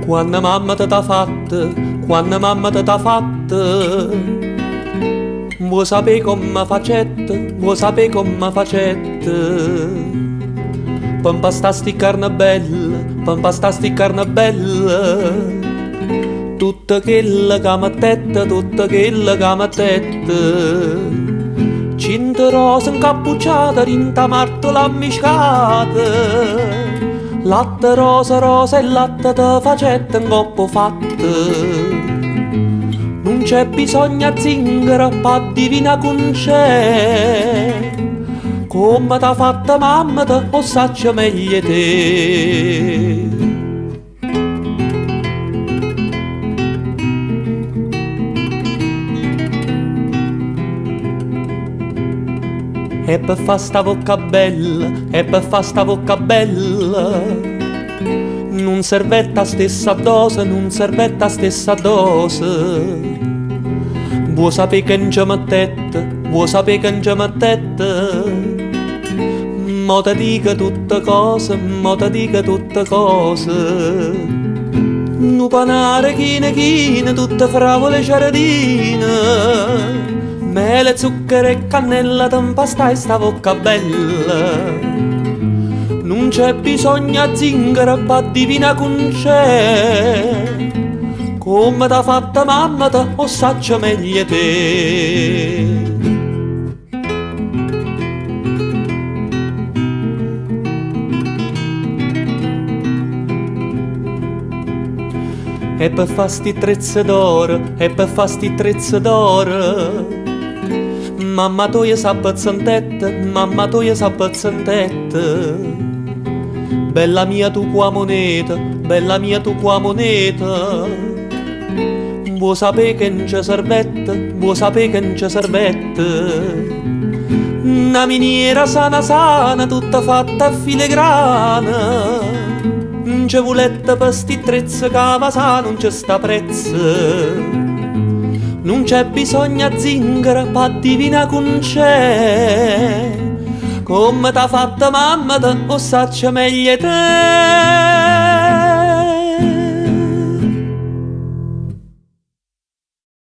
Quando mamma t'ha fatta, quando mamma t'ha fatta, vuoi sapere come facette, vuoi sapere come facette. Per impastare sti carne bella, per impastare sti carne bella, tutta quella che mettette, tutta quella che mettette. Cinta rosa incappucciata, rinta martola ammiscata, latte rosa rosa e latte da facette in coppo fatte. Non c'è bisogno a zingara pa divina con c'è, come t'ha fatta mamma te o saccia meglio te. E per fa sta bocca bella, e per fa sta bocca bella, non servetta stessa dose, non servetta stessa dose. Vuoi sapere che non ci mettette, vuoi sapere che non ci mettette, mo te dica tutte cose, mo te dica tutte cose. Nu panare chine chine, tutte fragole ciaradine, mele, zucchero e cannella, t'impastai sta bocca bella. Non c'è bisogno a zingara pa divina con c'è, come t'ha fatta mamma te o saccia meglio te. E per fa sti trezze d'oro, e per fa sti trezze d'oro, mamma tua sa pezzantette, mamma tua sa pezzantette. Bella mia tu qua moneta, bella mia tu qua moneta, vuoi sapere che non c'è servette, vuoi sapere che non c'è servette. Una miniera sana sana, tutta fatta a filigrana, non c'è volette per sti trezze cava sa, non c'è sta prezzo. Non c'è bisogno a zingara pa divina con c'è, come t'ha fatta mamma te o saccia meglio te.